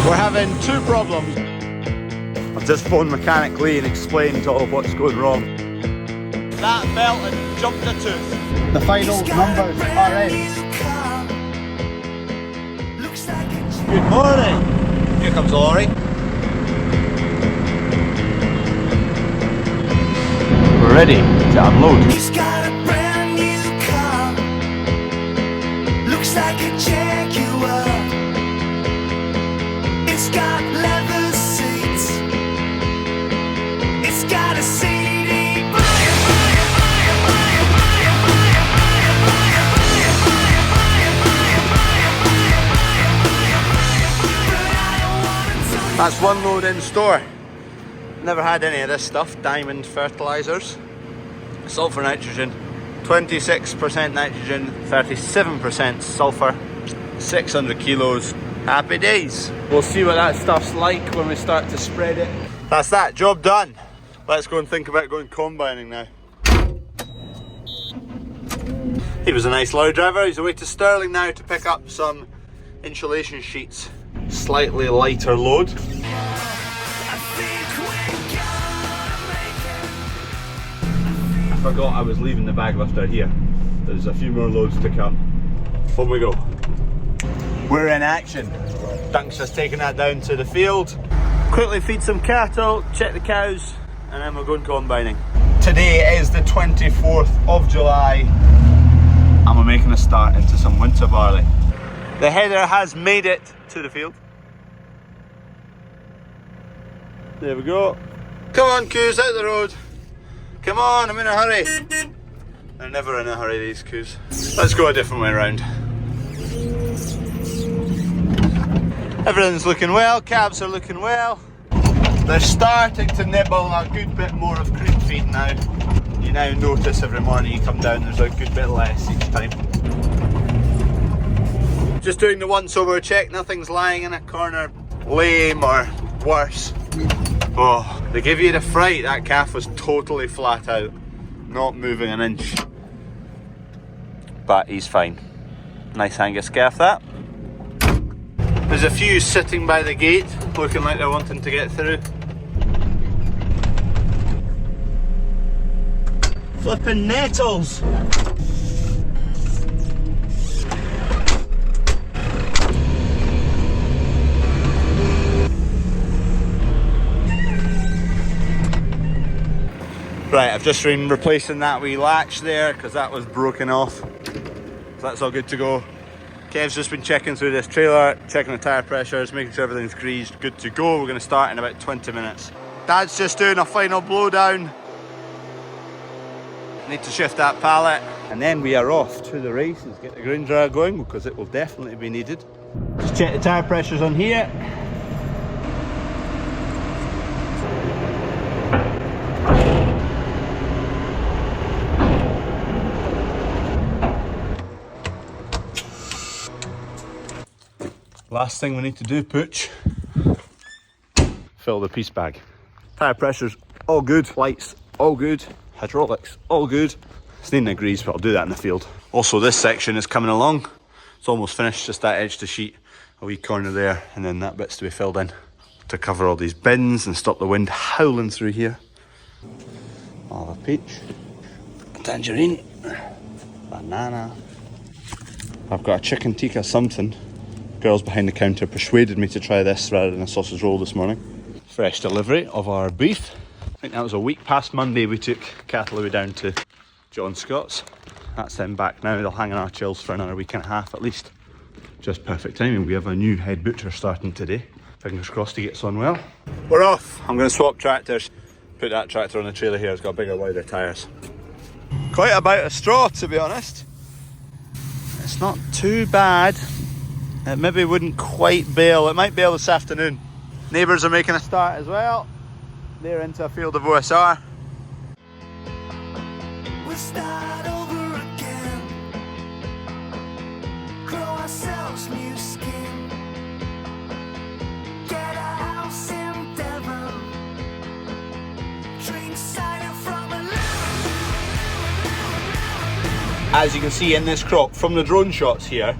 We're having two problems. I've just phoned Mechanic Lee and explained all of what's going wrong. That belt had jumped a tooth. The final numbers are in. Good morning. Here comes the lorry. We're ready to unload. He's got a brand new car. Looks like a Jaguar. It's got leather seats. It's got a CD player. That's one load in store. Never had any of this stuff. Diamond fertilizers, sulfur nitrogen, 26% nitrogen, 37% sulfur, 600 kilos. Happy days. We'll see what that stuff's like when we start to spread it. That's that, job done. Let's go and think about going combining now. He was a nice lorry driver. He's away to Stirling now to pick up some insulation sheets. Slightly lighter load. I forgot I was leaving the bag lifter here. There's a few more loads to come. Home we go. We're in action. Dunk's just taking that down to the field. Quickly feed some cattle, check the cows, and then we're going combining. Today is the 24th of July, and we're making a start into some winter barley. The header has made it to the field. There we go. Come on, coos, out the road. Come on, I'm in a hurry. They're never in a hurry, these coos. Let's go a different way around. Everything's looking well, calves are looking well. They're starting to nibble a good bit more of cream feed now. You now notice every morning you come down there's a good bit less each time. Just doing the once over check, nothing's lying in a corner lame or worse. Oh, they give you the fright. That calf was totally flat out, not moving an inch. But he's fine. Nice Angus calf that. There's a few sitting by the gate, looking like they're wanting to get through. Flipping nettles! Right, I've just been replacing that wee latch there because that was broken off. So that's all good to go. Kev's just been checking through this trailer, checking the tyre pressures, making sure everything's greased, good to go. We're going to start in about 20 minutes. Dad's just doing a final blowdown. Need to shift that pallet. And then we are off to the races, get the grain dryer going because it will definitely be needed. Just check the tyre pressures on here. Last thing we need to do, Pooch, fill the piece bag. Tyre pressures all good, lights all good, hydraulics all good. It's needing a grease, but I'll do that in the field. Also, this section is coming along. It's almost finished, just that edge to sheet, a wee corner there, and then that bit's to be filled in to cover all these bins and stop the wind howling through here. I'll have a peach, a tangerine, banana. I've got a chicken tikka something. Girls behind the counter persuaded me to try this rather than a sausage roll this morning. Fresh delivery of our beef. I think that was a week past Monday we took cattle away down to John Scott's. That's them back now. They'll hang in our chills for another week and a half at least. Just perfect timing. We have a new head butcher starting today. Fingers crossed he gets on well. We're off. I'm going to swap tractors. Put that tractor on the trailer here. It's got bigger, wider tyres. Quite about a straw, to be honest. It's not too bad. It maybe wouldn't quite bail. It might bail this afternoon. Neighbours are making a start as well. They're into a field of OSR. We'll start over again. Grow ourselves new skin. Get a house in Devon. Drink cider from a As you can see in this crop, from the drone shots here,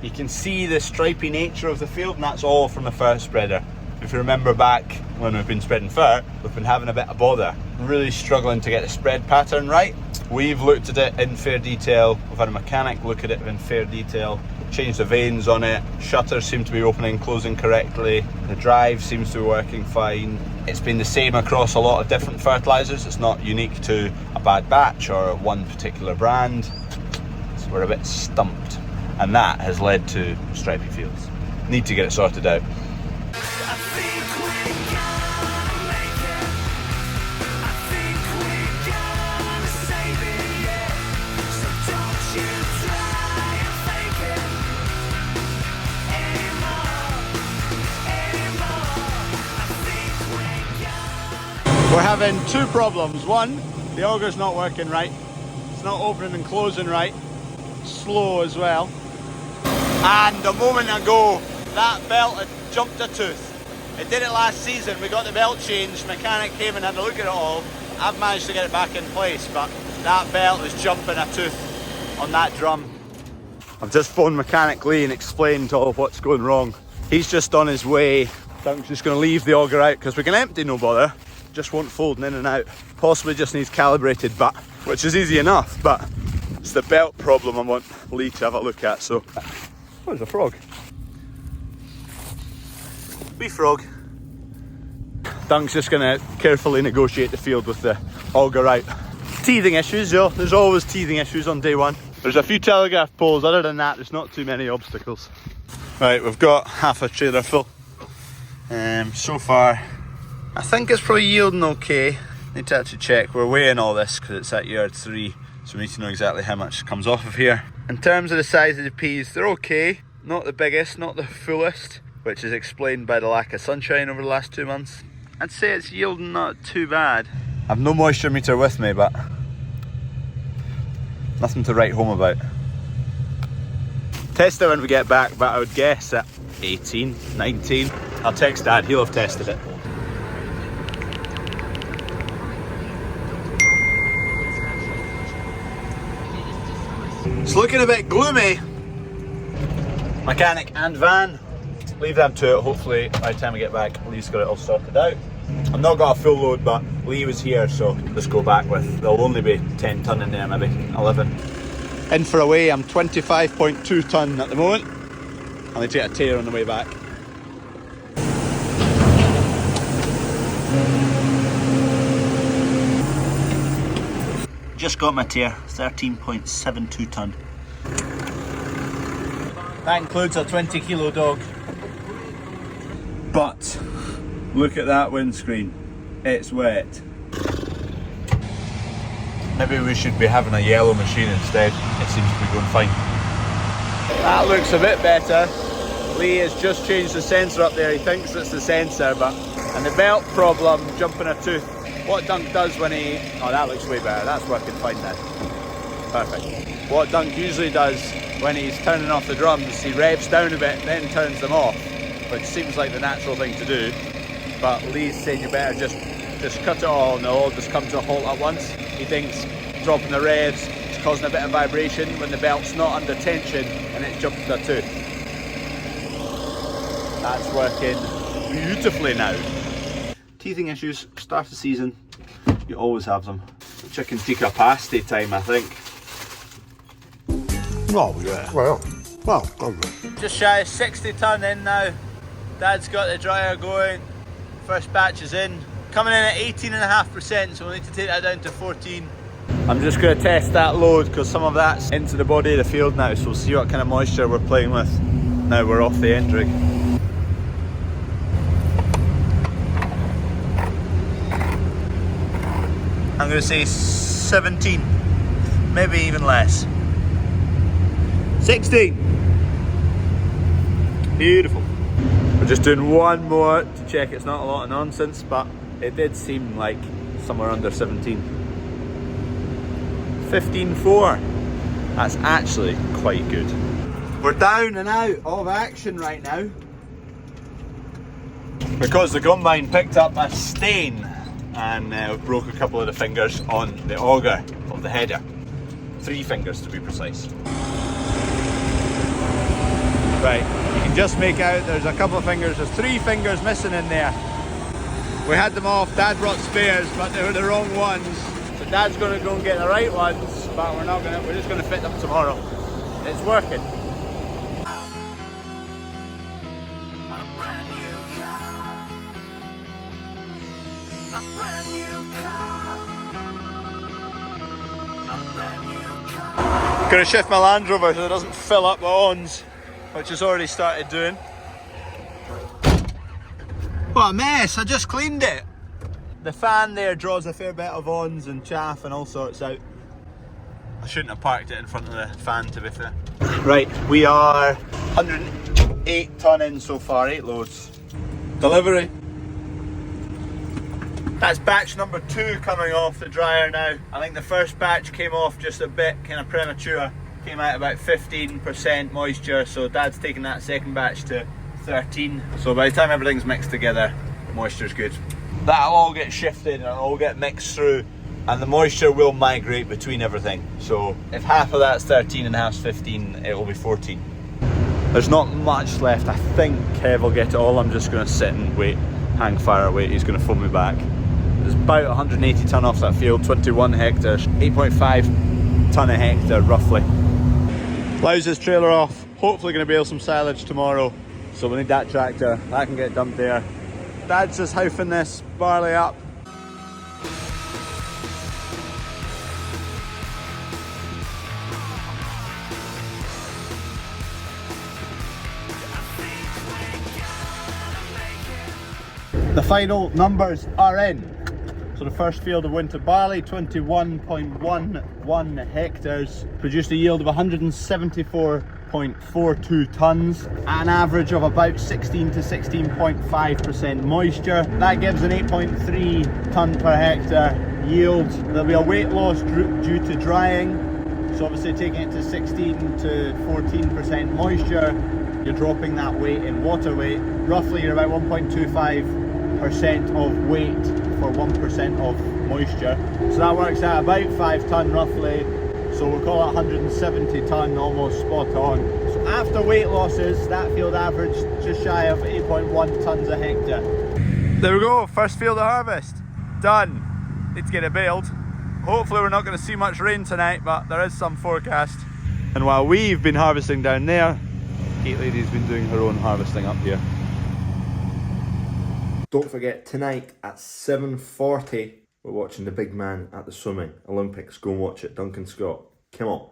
You can see the stripy nature of the field, and that's all from the fur spreader. If you remember back when we've been spreading fur, we've been having a bit of bother, really struggling to get the spread pattern right. We've looked at it in fair detail, we've had a mechanic look at it in fair detail, changed the vanes on it, shutters seem to be opening and closing correctly, the drive seems to be working fine. It's been the same across a lot of different fertilisers, it's not unique to a bad batch or one particular brand. So we're a bit stumped, and that has led to stripy fields. Need to get it sorted out. I think we're gonna make it. I think we're gonna save it, yeah. So don't you try and fake it anymore. I think we're gonna. We're having two problems. One, the auger's not working right. It's not opening and closing right. Slow as well. And a moment ago, that belt had jumped a tooth. It did it last season. We got the belt changed, mechanic came and had a look at it all. I've managed to get it back in place, but that belt is jumping a tooth on that drum. I've just phoned mechanic Lee and explained all of what's going wrong. He's just on his way. I'm just going to leave the auger out because we can empty, no bother. Just won't fold in and out. Possibly just needs calibrated butt, which is easy enough, but it's the belt problem I want Lee to have a look at. So, oh, there's a frog. Wee frog. Dunk's just going to carefully negotiate the field with the auger out. Teething issues, yo. There's always teething issues on day one. There's a few telegraph poles. Other than that, there's not too many obstacles. Right, we've got half a trailer full. So far, I think it's probably yielding okay. Need to actually check. We're weighing all this because it's at yard 3, so we need to know exactly how much comes off of here. In terms of the size of the peas, they're okay. Not the biggest, not the fullest, which is explained by the lack of sunshine over the last 2 months. I'd say it's yielding not too bad. I've no moisture meter with me, but nothing to write home about. Test it when we get back, but I would guess at 18, 19. I'll text Dad, he'll have tested it. It's looking a bit gloomy. Mechanic and van, leave them to it. Hopefully by the time we get back, Lee's got it all sorted out. I've not got a full load, but Lee was here, so let's go back with, there'll only be 10 tonne in there, maybe 11. In for a weigh, I'm 25.2 tonne at the moment. I'll need to get a tear on the way back. Just got my tear, 13.72 tonne. That includes a 20 kilo dog. But look at that windscreen, it's wet. Maybe we should be having a yellow machine instead. It seems to be going fine. That looks a bit better. Lee has just changed the sensor up there. He thinks it's the sensor, and the belt problem, jumping a tooth. What Dunk does when he, oh, that looks way better. That's working fine now. Perfect. What Dunk usually does when he's turning off the drums, he revs down a bit, then turns them off, which seems like the natural thing to do. But Lee's saying you better just cut it all and it'll all just come to a halt at once. He thinks dropping the revs is causing a bit of vibration when the belt's not under tension and it's jumped a tooth. That's working beautifully now. Teething issues, start of the season, you always have them. Chicken tikka pasty time, I think. Oh, yeah. Well, come on. Just shy of 60 tonne in now. Dad's got the dryer going. First batch is in. Coming in at 18.5%, so we'll need to take that down to 14. I'm just going to test that load because some of that's into the body of the field now, so we'll see what kind of moisture we're playing with. Now we're off the end rig. I'm going to say 17, maybe even less. 16. Beautiful. We're just doing one more to check it's not a lot of nonsense, but it did seem like somewhere under 17. 15.4. That's actually quite good. We're down and out of action right now because the combine picked up a stain and broke a couple of the fingers on the auger of the header. 3 fingers to be precise. Right, you can just make out there's a couple of fingers, there's 3 fingers missing in there. We had them off, Dad brought spares, but they were the wrong ones. So Dad's gonna go and get the right ones, but we're just gonna fit them tomorrow. It's working. Gonna shift my Land Rover so it doesn't fill up my ons, which it's already started doing. What a mess, I just cleaned it. The fan there draws a fair bit of ons and chaff and all sorts out. I shouldn't have parked it in front of the fan, to be fair. Right, we are 108 ton in so far, 8 loads. Delivery. That's batch number 2 coming off the dryer now. I think the first batch came off just a bit kind of premature. Came out about 15% moisture, so Dad's taking that second batch to 13. So by the time everything's mixed together, moisture's good. That'll all get shifted and it'll all get mixed through, and the moisture will migrate between everything. So if half of that's 13 and half's 15, it will be 14. There's not much left. I think Kev will get it all. I'm just going to sit and wait, hang fire, wait. He's going to phone me back. There's about 180 tonne off that field, 21 hectares, 8.5 tonne a hectare roughly. Ploughs his trailer off, hopefully going to bale some silage tomorrow. So we need that tractor, that can get dumped there. Dad's just hoofing this barley up. The final numbers are in. So the first field of winter barley, 21.11 hectares, produced a yield of 174.42 tonnes, at an average of about 16 to 16.5% moisture. That gives an 8.3 tonne per hectare yield. There'll be a weight loss due to drying, so obviously taking it to 16 to 14% moisture, you're dropping that weight in water weight. Roughly you're about 1.25% of weight for 1% of moisture. So that works out about 5 tonne roughly. So we'll call it 170 tonne, almost spot on. So after weight losses, that field averaged just shy of 8.1 tonnes a hectare. There we go, first field of harvest. Done. Need to get it baled. Hopefully we're not going to see much rain tonight, but there is some forecast. And while we've been harvesting down there, Kate Lady's been doing her own harvesting up here. Don't forget, tonight at 7:40, we're watching the big man at the swimming Olympics. Go and watch it, Duncan Scott. Come on.